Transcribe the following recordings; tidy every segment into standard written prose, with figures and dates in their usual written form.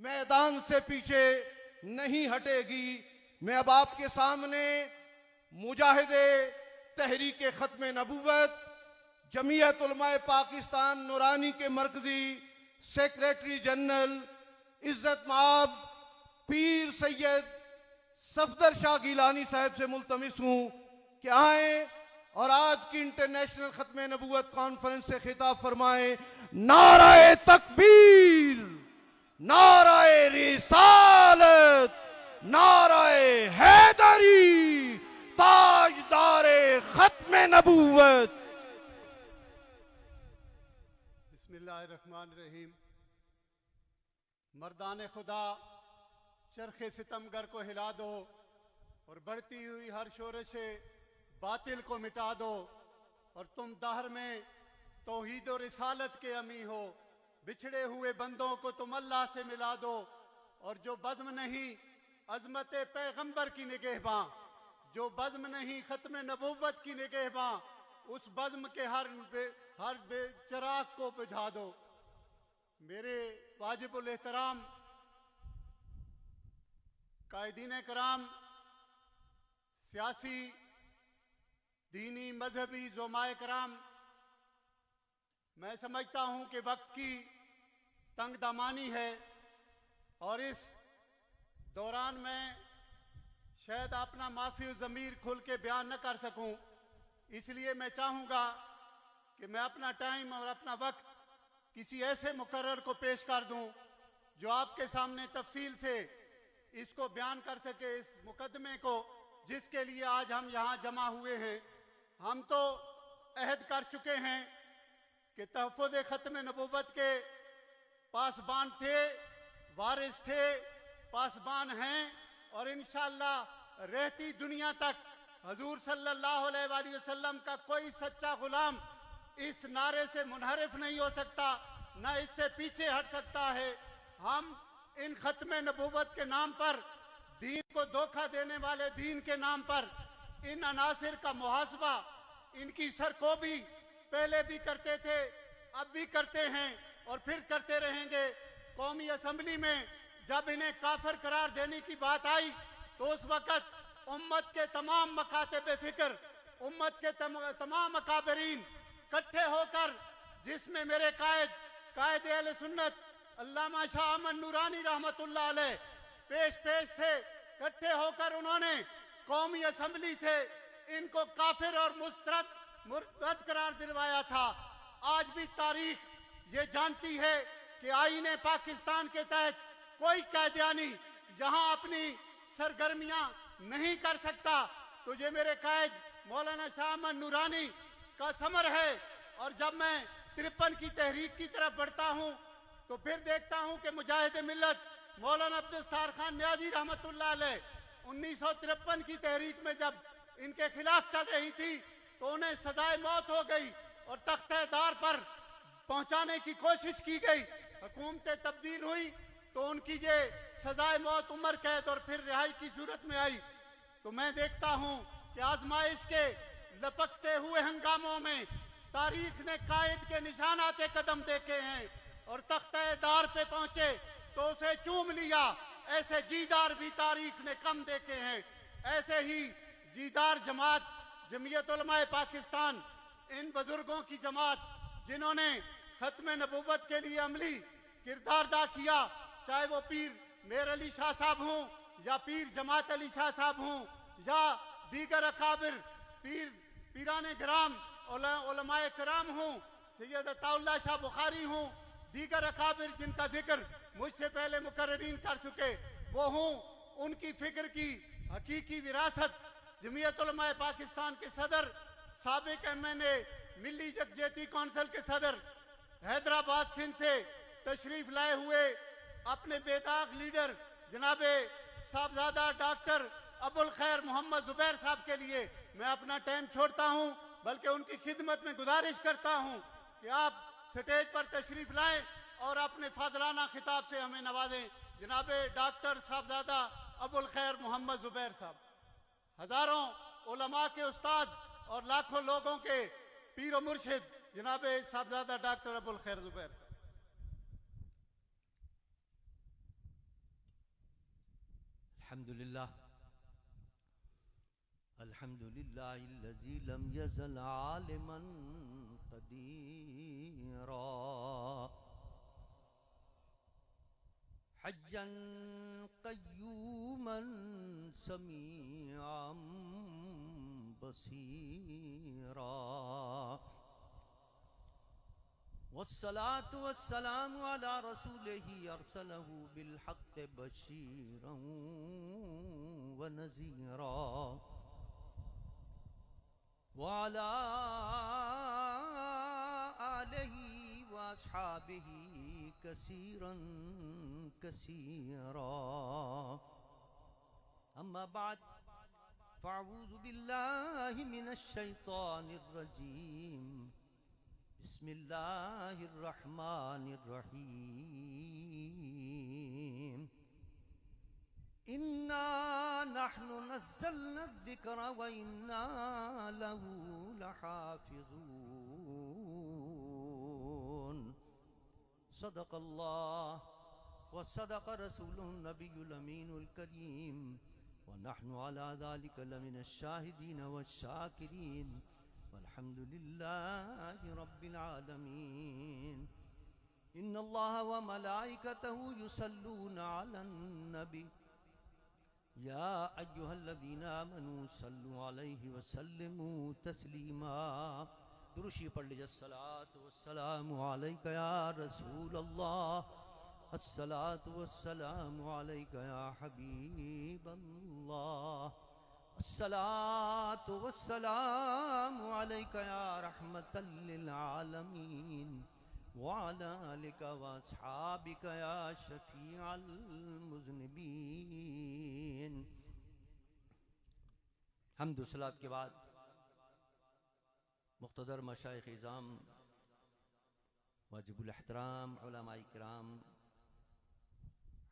मैदान से पीछे नहीं हटेगी। मैं अब आपके सामने मुजाहिदे तहरीक खत्म नबूवत जमीयत उलमाए पाकिस्तान नूरानी के मरकजी सेक्रेटरी जनरल इज्जत माब पीर सैयद सफदर शाह गिलानी साहब से मुल्तमिस हूँ कि आए और आज की इंटरनेशनल खत्म नबूवत कॉन्फ्रेंस से खिताब फरमाएं। नाराए तकबीर, नाराए रिसालत, नाराए हैदरी, ताजदारे खत्म नबूवत। बिस्मिल्लाहिर्रहमानिर्रहीम। मर्दान खुदा, चरखे सितमगर को हिला दो और बढ़ती हुई हर शोर से बातिल को मिटा दो। और तुम दहर में तौहीद और रिसालत के अमी हो। बिछड़े हुए बंदों को तुम अल्लाह से मिला दो। और जो बज़्म नहीं अज़मत पैगंबर की निगहबां, जो बज़्म नहीं खत्म नबूवत की निगहबां, उस बज़्म के हर चिराग को बुझा दो। मेरे वाजिबुल एहतराम कायदीन कराम, सियासी दीनी मजहबी ज़ुमाए कराम, मैं समझता हूं कि वक्त की तंग दामानी है और इस दौरान मैं शायद अपना माफी ज़मीर खुल के बयान न कर सकूं। इसलिए मैं चाहूँगा कि मैं अपना टाइम और अपना वक्त किसी ऐसे मुकर्रर को पेश कर दूं जो आपके सामने तफसील से इसको बयान कर सके, इस मुकदमे को जिसके लिए आज हम यहाँ जमा हुए हैं। हम तो अहद कर चुके हैं कि तहफ़्फ़ुज़ ख़त्म नबूवत के पासबान थे, वारिस थे, पासबान हैं और इंशाअल्लाह रहती दुनिया तक हजूर सल्लल्लाहु अलैहि वसल्लम का कोई सच्चा गुलाम इस नारे से मुनहरिफ नहीं हो सकता, न इससे पीछे हट सकता है। हम इन खत्म नबूवत के नाम पर, दीन को धोखा देने वाले दीन के नाम पर इन अनासिर का मुहासबा, इनकी सरकोबी पहले भी करते थे, अब भी करते हैं और फिर करते रहेंगे। कौमी असम्बली में जब इन्हें काफिर करार देने की बात आई तो उस वक्त उम्मत के तमाम मकातिब फिक्र, उम्मत के तमाम अकाबरीन इकट्ठे होकर, जिसमें मेरे कायद अहले सुन्नत अल्लामा शाह अहमद नूरानी रहमतुल्लाह अलैह पेश थे, इकट्ठे होकर उन्होंने कौमी असम्बली से इनको काफिर और मुर्तद करार दिलवाया था। आज भी तारीख ये जानती है कि आईने पाकिस्तान के तहत कोई कैदियानी जहां अपनी सरगर्मियां नहीं कर सकता। तो ये मेरे कायद मौलाना शाह अहमद नूरानी का समर है। और जब मैं 53 की तहरीक की तरफ बढ़ता हूं तो फिर देखता हूं कि मुजाहिद मिल्लत मौलाना अब्दुल सत्तार खान नियाज़ी रहमतुल्लाह अलैह 1953 की तहरीक में जब इनके खिलाफ चल रही थी तो उन्हें सजाए मौत हो गई और तख्ते दार पर पहुंचाने की कोशिश की गई। हुकूमतें तब्दील हुई तो उनकी ये सजाए मौत उम्र कैद और फिर रिहाई की सूरत में आई। तो मैं देखता हूं कि आजमाइश के लपकते हुए हंगामों में तारीख ने कायद के निशानाते कदम देखे हैं और तख्ते दार पे पहुंचे तो उसे चूम लिया। ऐसे जीदार भी तारीख ने कम देखे हैं। ऐसे ही जीदार जमात जमीयत उलमाए पाकिस्तान, इन बुजुर्गों की जमात जिन्होंने खत्म नबूवत के लिए अमली किरदार अदा किया, चाहे वो पीर मेर अली शाह साहब हों या पीर जमात अली शाह साहब हों या दीगर अकाबिर पीराने ग्राम उलमाए कराम हों, सैयद अताउल्लाह शाह बुखारी हों, दीगर अकाबिर जिनका जिक्र मुझसे पहले मुकर्ररीन कर चुके वो हों, उनकी फिक्र की हकीकी विरासत जमीयत उलमाए पाकिस्तान के सदर, साबिक MNA, मिली यकजहती कौंसिल के सदर, हैदराबाद सिंध से तशरीफ लाए हुए अपने बेदाग लीडर जनाबे साहबजादा डॉक्टर अबुल खैर मोहम्मद जुबैर साहब के लिए मैं अपना टाइम छोड़ता हूं, बल्कि उनकी खिदमत में गुजारिश करता हूं कि आप स्टेज पर तशरीफ लाएं और अपने फादलाना खिताब से हमें नवाजें। जनाबे डॉक्टर साहबजादा अबुल खैर मोहम्मद जुबैर साहब, हजारों उलमा के उस्ताद और लाखों लोगों के पीर व मुर्शिद जनाबे साहबजादा डॉक्टर अबुल खैर जुबैर साहब। अल्हम्दुलिल्लाह अल्हम्दुलिल्लाहिल्लज़ी लम यज़ल आलिमन क़दीरा हय्यन क़य्यूमन समीअन बसीरा वस्सलातु वस्सलामु अला रसूलिही अरसलहू बिलहक़्क़ि बशीरन व नज़ीरा व अला आलिही व अस्हाबिही कसीरन कसीरा अम्मा बाद फ़अऊज़ु बिल्लाहि मिनश शैतानिर रजीम बिस्मिल्लाहिर रहमानिर रहीम इन्ना नहनु नज़्ज़लना ज़िक्र व इन्ना लहू लहाफ़िज़ून सदक़ल्लाह व सदक़ रसूलुहुन नबियुल अमीनुल करीम व नहनु अला ज़ालिका लमिनश शाहिदीन वश्शाकिरीन वल्हम्दुलिल्लाहि रब्बिल आलमीन इन्नल्लाह व मलाइकतहु युसल्लूना अलन नबी या अय्युहल्लज़ीना आमनू सल्लु अलैहि व सल्लिमू तस्लीमा दुरूशी पढ़ लीजिए अस्सलातु वस्सलामु अलैका या रसूलल्लाह अस्सलातु वस्सलामु अलैका या हबीबल्लाह अस्सलातु वस्सलामु अलैका या रहमतल लिल आलमीन व अला आलिका व अस्हाबिका या शफीअल मुज़निबीन। हम्द सलात के बाद मुक़्तदर मशाइख़ इज़ाम वाजिबुल एहतराम उलमाए किराम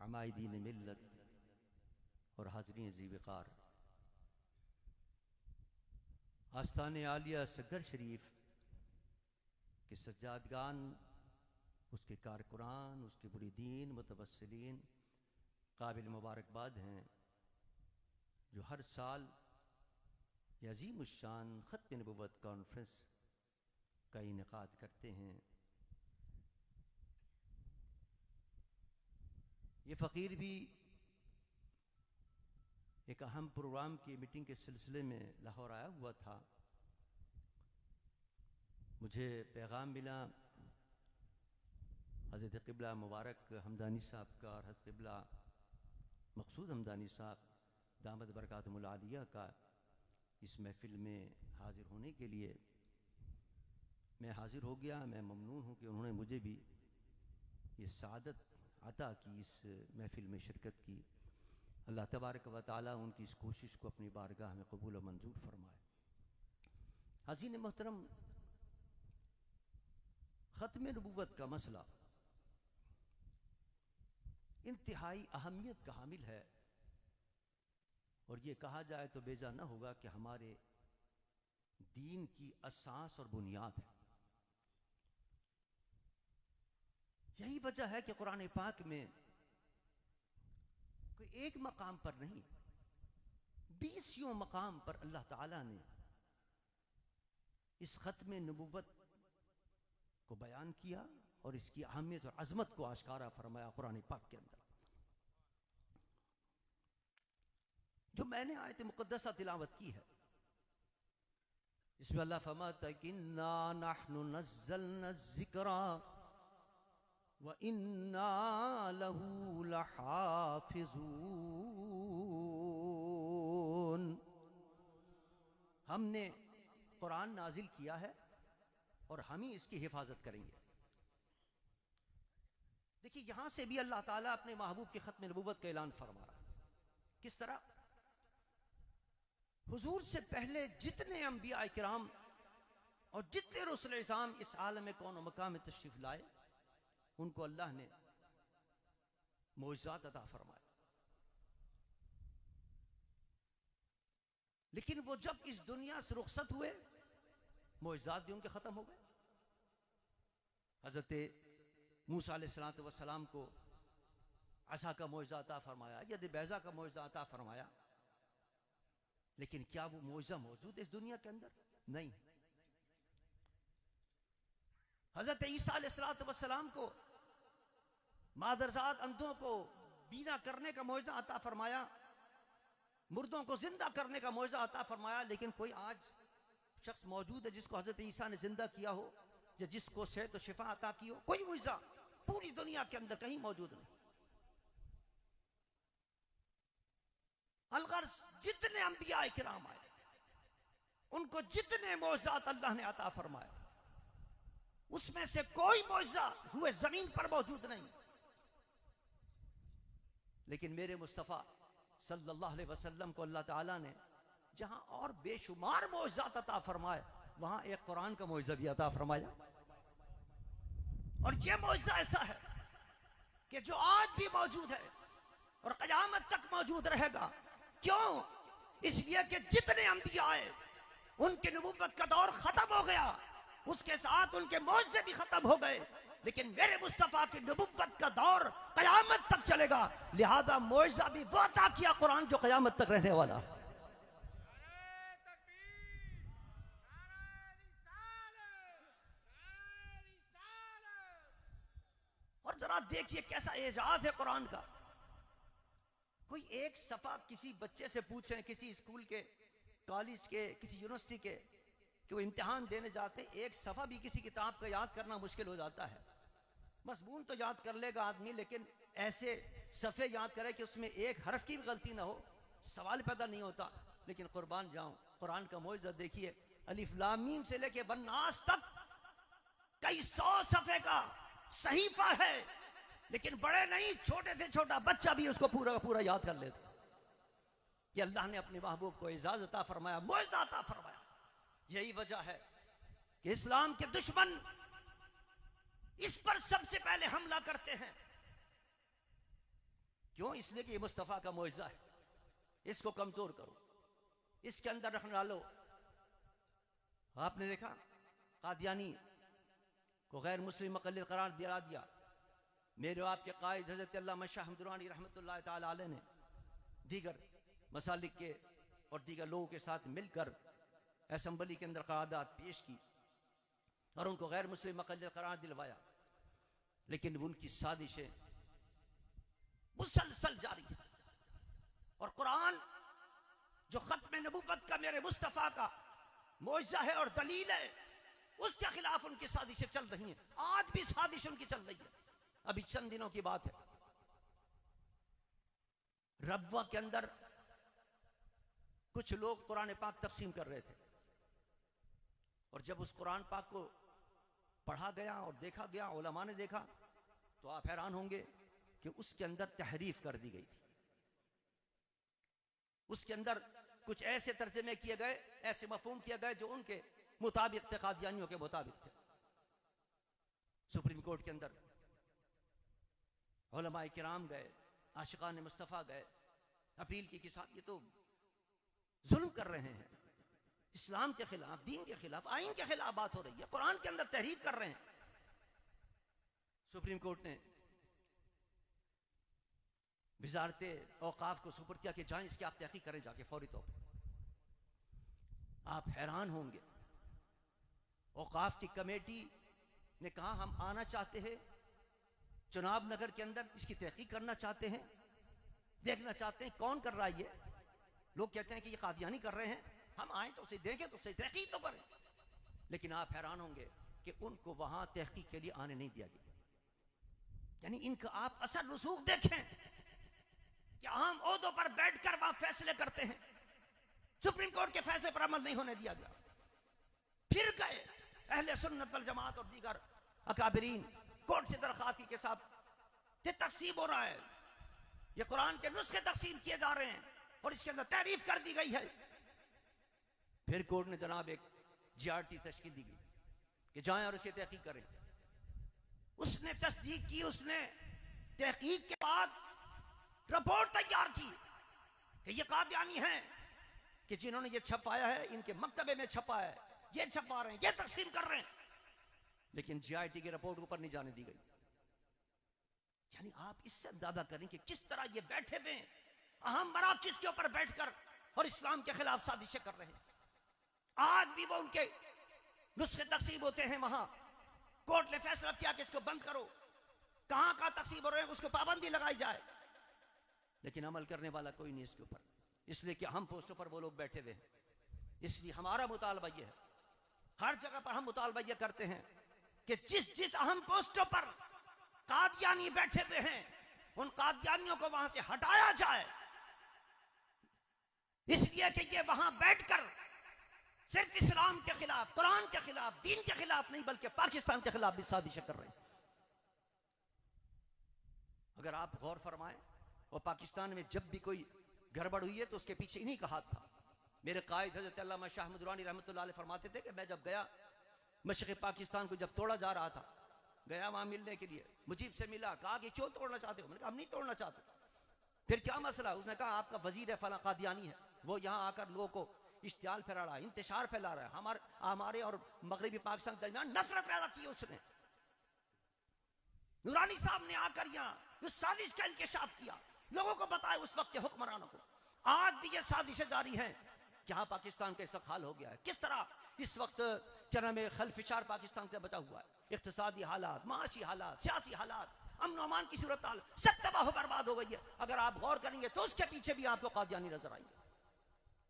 अमायदीन मिल्लत और हाज़रीन ज़ी-वक़ार आस्ताने आलिया सगर शरीफ के सज्जादगान, उसके कारकुरान, उसके मुरीदीन मुतवस्सिलीन काबिल मुबारकबाद हैं जो हर साल ये अज़ीमुश्शान ख़त्म नबुव्वत कॉन्फ्रेंस का इनेकाद करते हैं। ये फ़कीर भी एक अहम प्रोग्राम की मीटिंग के सिलसिले में लाहौर आया हुआ था। मुझे पैगाम मिला हज़रत क़िबला मुबारक हमदानी साहब का और हज़रत क़िबला मक़सूद हमदानी साहब दामद बरकातुहुल आलिया का इस महफ़िल में हाज़िर होने के लिए। मैं हाज़िर हो गया। मैं ममनून हूँ कि उन्होंने मुझे भी ये सआदत अता की इस महफ़िल में शिरकत की। अल्लाह तबारक व तआला उनकी इस कोशिश को अपनी बारगाह में कबूल व मंजूर फरमाए। हाज़रीन मोहतरम, ख़त्म नबुव्वत का मसला इंतहाई अहमियत का हामिल है और ये कहा जाए तो बेजा न होगा कि हमारे दीन की असास और बुनियाद है। यही वजह है कि कुरान पाक में कोई एक मकाम पर नहीं, 20 मकाम पर अल्लाह ताला ने इस ख़त्म नबुव्वत को बयान किया और इसकी अहमियत और अजमत को आश्कारा फरमाया कुरान पाक के अंदर। जो मैंने आयत मुक़द्दसा तिलावत की है इसमें अल्लाह फरमाता है कि इन्ना नहनु नज़्ज़लना ज़िक्रा व इन्ना लहू लहाफ़िज़ून। हमने कुरान नाजिल किया है और हम ही इसकी हिफाजत करेंगे। देखिए, यहां से भी अल्लाह ताला अपने महबूब के ख़त्म नबुव्वत का ऐलान फरमा रहा है। किस तरह? हुजूर से पहले जितने अंबिया किराम और जितने रसूल इज़ाम इस आलम कौन व मकाम में तशरीफ लाए, उनको अल्लाह ने मोइज़ात अता फरमाए। लेकिन वो जब इस दुनिया से रुखसत हुए, मोइज़ात भी उनके खत्म हो गए। हजरत मूसा अलैहिस्सलाम को असा का मोइज़ा अता फरमाया, यद बैज़ा का मोइज़ा अता फरमाया, लेकिन क्या वो मोइज़ा मौजूद है इस दुनिया के अंदर? नहीं। हजरत ईसा अलैहिस्सलाम को मादरजात अंधों को बीना करने का मोइज़ा अता फरमाया, मुर्दों को जिंदा करने का मोइज़ा अता फरमाया, लेकिन कोई आज शख्स मौजूद है जिसको हजरत ईसा ने जिंदा किया हो या जिसको सेहत तो शिफा अता की हो? कोई मोइज़ा पूरी दुनिया के अंदर कहीं मौजूद नहीं। अलगर्ज जितने अंबिया किराम आए, उनको जितने मौज़ात अल्लाह ने अता फरमाए, उसमें से कोई मौज़ा हुए जमीन पर मौजूद नहीं। लेकिन मेरे मुस्तफ़ा सल्लल्लाहु अलैहि वसल्लम को अल्लाह ताला ने जहां और बेशुमार मौज़ात अता फरमाए, वहां एक कुरान का मौज़ा भी अता फरमाया। और यह मौज़ा ऐसा है कि जो आज भी मौजूद है और क़यामत तक मौजूद रहेगा। क्यों? इसलिए कि जितने अंबिया आए उनकी नबुव्वत का दौर खत्म हो गया, उसके साथ उनके मौज़े भी खत्म हो गए, लेकिन मेरे मुस्तफ़ा की नबुव्वत का दौर क़यामत तक चलेगा। लिहाजा मौज़ा भी वो अता किया कुरान जो क़यामत तक रहने वाला। और जरा देखिए कैसा एजाज है कुरान का। कोई एक सफा किसी बच्चे से पूछें, किसी स्कूल के, कॉलेज के, किसी यूनिवर्सिटी के, कि वो इम्तिहान देने जाते, एक सफा भी किसी किताब का याद करना मुश्किल हो जाता है। मज़मून तो याद कर लेगा आदमी, लेकिन ऐसे सफ़े याद करे कि उसमें एक हर्फ की भी गलती ना हो, सवाल पैदा नहीं होता। लेकिन कुर्बान जाऊं, कुरान का मौइज़ा देखिए, अलिफ लाम मीम से लेके वन्नास तक कई 100 सफ़े का सहीफा है, लेकिन बड़े नहीं, छोटे से छोटा बच्चा भी उसको पूरा का पूरा याद कर लेता। ये अल्लाह ने अपने महबूब को इजाज़त अता फरमाया, मौइज़ा अता फरमाया। यही वजह है कि इस्लाम के दुश्मन इस पर सबसे पहले हमला करते हैं। क्यों? इसलिए कि ये मुस्तफ़ा का मौइज़ा है, इसको कमजोर करो, इसके अंदर रखने डालो। आपने देखा कादियानी को गैर मुस्लिम मुक़ल्लिद करार दिया। मेरे आपके कायद हज़रत अल्लामा शाह हमदुरानी रहमतुल्लाह ताला अलैह ने दीगर मसालिक के और दीगर लोगों के साथ मिलकर असम्बली के अंदर क़रारदाद पेश की और उनको गैर मुस्लिम मुक़ल्लिद करार दिलवाया, लेकिन उनकी साजिशें मुसलसल जारी है। और कुरान जो खत्म नबुव्वत का मेरे मुस्तफ़ा का मौइज़ा है और दलील है, उसके खिलाफ उनकी साजिशें चल रही हैं। आज भी साजिश उनकी चल रही है। अभी चंद दिनों की बात है, रब्वा के अंदर कुछ लोग कुरान पाक तकसीम कर रहे थे, और जब उस कुरान पाक को पढ़ा गया और देखा गया, उलमा ने देखा, तो आप हैरान होंगे कि उसके अंदर तहरीफ कर दी गई थी। उसके अंदर कुछ ऐसे तर्जमे किए गए, ऐसे मफहूम किए गए जो उनके मुताबिक थे, कादियानियों के मुताबिक थे। सुप्रीम कोर्ट के अंदर उलमाए किराम गए, आशिकान मुस्तफ़ा गए, अपील की कि साहब ये तो जुल्म कर रहे हैं, इस्लाम के खिलाफ, दीन के खिलाफ, आइन के खिलाफ बात हो रही है, कुरान के अंदर तहरीफ कर रहे हैं। सुप्रीम कोर्ट ने वजारत औकाफ को सुपुर्द किया कि जाएं, इसकी आप तहकीक करें जाके फौरी तौर पर। आप हैरान होंगे, औकाफ की कमेटी ने कहा हम आना चाहते हैं चुनाव नगर के अंदर, इसकी तहकीक करना चाहते हैं, देखना चाहते हैं कौन कर रहा है ये। लोग कहते हैं कि ये कादियानी कर रहे हैं, हम आए तो उसे देखें, तो उसे तहकीक तो करें। लेकिन आप हैरान होंगे कि उनको वहां तहकीक के लिए आने नहीं दिया गया। यानी इनका आप असर रसूख देखें कि आम ओहदों पर बैठकर वहां फैसले करते हैं, सुप्रीम कोर्ट के फैसले पर अमल नहीं होने दिया गया। फिर गए अहले सुन्नत वल जमात और दीगर अकाबरीन कोर्ट से दरखास्त की के साथ ये तकसीम हो रहा है, ये कुरान के नुस्खे तकसीम किए जा रहे हैं और इसके अंदर तारीफ कर दी गई है। फिर कोर्ट ने जनाब एक जीआरटी तश्कील दी गई कि जाएं और इसकी तहकीक करें। उसने तस्दीक की, उसने तहकीक के बाद रिपोर्ट तैयार की कि ये कादियानी हैं कि जिन्होंने ये छपाया है, इनके मकतबे में छपा है, ये छपा रहे हैं, ये तकसीम कर रहे हैं। लेकिन जीआईटी की रिपोर्ट ऊपर नहीं जाने दी गई। यानी आप इससे अंदाजा करें कि किस तरह ये बैठे हुए अहम मराकिज़ के ऊपर बैठकर और इस्लाम के खिलाफ साजिशें कर रहे हैं। आज भी वो उनके नुस्खे तकसीम होते हैं, वहां कोर्ट ने फैसला किया कि इसको बंद करो, कहां कहां तकसीम हो रहे हैं उसको पाबंदी लगाई जाए, लेकिन अमल करने वाला कोई नहीं इसके ऊपर, इसलिए कि हम पोस्टों पर वो लोग बैठे हुए हैं। इसलिए हमारा मुतालबा यह है, हर जगह पर हम मुतालबा यह करते हैं कि जिस जिस अहम पोस्टों पर कादियानी बैठे हुए हैं उन कादियानियों को वहां से हटाया जाए, इसलिए कि ये वहां बैठकर सिर्फ इस्लाम के खिलाफ, कुरान के खिलाफ, दीन के खिलाफ नहीं बल्कि पाकिस्तान के खिलाफ भी साजिशें कर रहे हैं। अगर आप गौर फरमाएं, और पाकिस्तान में जब भी कोई गड़बड़ हुई है तो उसके पीछे इन्हीं का हाथ था। मेरे कायद हजरत अल्लामा शाह अहमद दुरानी रहमतुल्लाह अलैह फरमाते थे कि मैं जब गया मशरिक़ पाकिस्तान को जब तोड़ा जा रहा था, गया वहां मिलने के लिए, मुजीब से मिला, कहा कि क्यों तोड़ना चाहते हो? मैंने कहा हम नहीं तोड़ना चाहते। फिर क्या मसला? उसने कहा आपका वजीर है फला कादियानी है, वो यहाँ आकर लोगों को इश्तियाल फैला रहा है, इंतशार फैला रहा है, हमारे और मगरबी पाकिस्तान के दरमियान नफरत पैदा की उसने। नूरानी साहब ने आकर यहाँ उस साजिश का इंकशाफ किया, लोगों को बताया उस वक्त के हुक्मरानों को। आज भी ये साजिशें जारी हैं। क्या पाकिस्तान का इसका हाल हो गया है? किस तरह इस वक्त क्या नाम है खलफिशार पाकिस्तान का बचा हुआ है। इक्तिसादी हालात, माशी हालात, सियासी हालात, अमन अमान की सूरत हाल सब तबाह बर्बाद हो गई है। अगर आप गौर करेंगे तो उसके पीछे भी आपको कादियानी नजर आएंगे।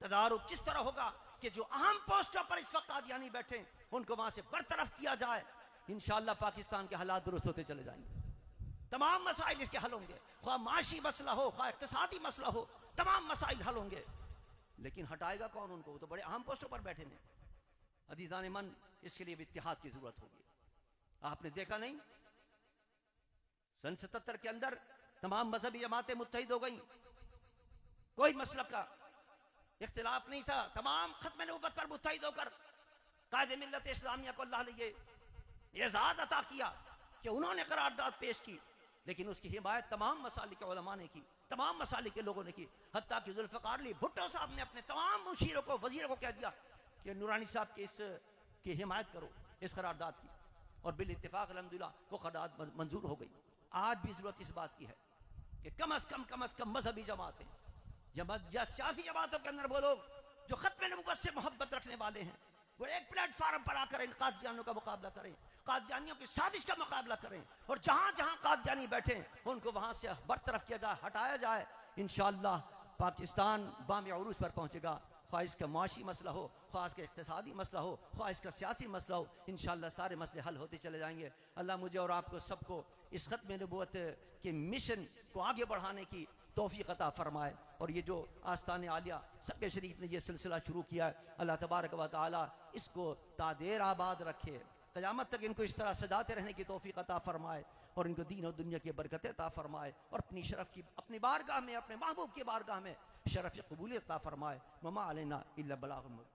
तदारुक किस तरह होगा कि जो अहम पोस्टों पर इस वक्त कादियानी बैठे उनको वहां से बरतरफ किया जाए, इंशाअल्लाह पाकिस्तान के हालात दुरुस्त होते चले जाएंगे। तमाम मसाइल इसके हल होंगे, ख्वाह माशी मसला हो, ख्वाह इक्तिसादी मसला हो, तमाम मसाइल हल होंगे। लेकिन हटाएगा कौन उनको? वो तो बड़े अहम पोस्टों पर बैठे हैं। अजीज़ान मन, इसके लिए इत्तिहाद की जरूरत होगी। आपने देखा नहीं, सन 77 के अंदर तमाम मजहबी जमातें मुत्तहिद हो गई, कोई मसलक का इख्तिलाफ नहीं था, तमाम खत्म नबूवत पर मुत्तहिद होकर कायदे मिल्लत इस्लामिया को अल्लाह ने ये एजाज अता किया कि उन्होंने करारदाद पेश की, लेकिन उसकी हिमायत तमाम मसालिक के उलमा ने की, तमाम मसालिक के लोगों ने की। हत्ता कि जुल्फ़िकार अली भुट्टो साहब ने अपने तमाम मुशीरों को, वजीरों को कह दिया कि नूरानी साहब के इसकी हिमायत करो, इस करारदाद की, और बिल इत्तिफाक अल्हम्दुलिल्लाह वो करारदाद मंजूर हो गई। आज भी जरूरत इस बात की है कि कम अज कम मजहबी जमातें या सियासी जमातों के अंदर वो लोग जो खत्म नबूवत से मोहब्बत रखने वाले हैं, वो एक प्लेटफार्म पर आकर इन कादियानियों का मुकाबला करें, कादियानियों की साजिश का मुकाबला करें, और जहां जहां कादियानी बैठे उनको वहां से बरतरफ किया जाए, हटाया जाए। इंशाअल्लाह पाकिस्तान बाम उरूज पर पहुंचेगा। ख्वाह इसका माशी मसला हो, ख्वाह इसका इक़्तिसादी मसला हो, ख्वाह इसका सियासी मसला हो, इंशाअल्लाह सारे मसले हल होते चले जाएंगे। अल्लाह मुझे और आपको सबको इस खत्म नबूवत के मिशन को आगे बढ़ाने की तौफीक अता फरमाए। और ये जो आस्तान आलिया सबके शरीफ ने ये सिलसिला शुरू किया है, अल्लाह तबारक व तआला इसको तादेर आबाद रखे, क़यामत तक इनको इस तरह सजाते रहने की तौफीक अता फरमाए, और इनको दीन और दुनिया की बरकतें अता फरमाए, और अपनी शरफ की, अपनी बारगाह में, अपने महबूब की बारगाह में शरफ कबूलियत अता फरमाए। वमा अलैना इल्ला बलागुल मुबीन।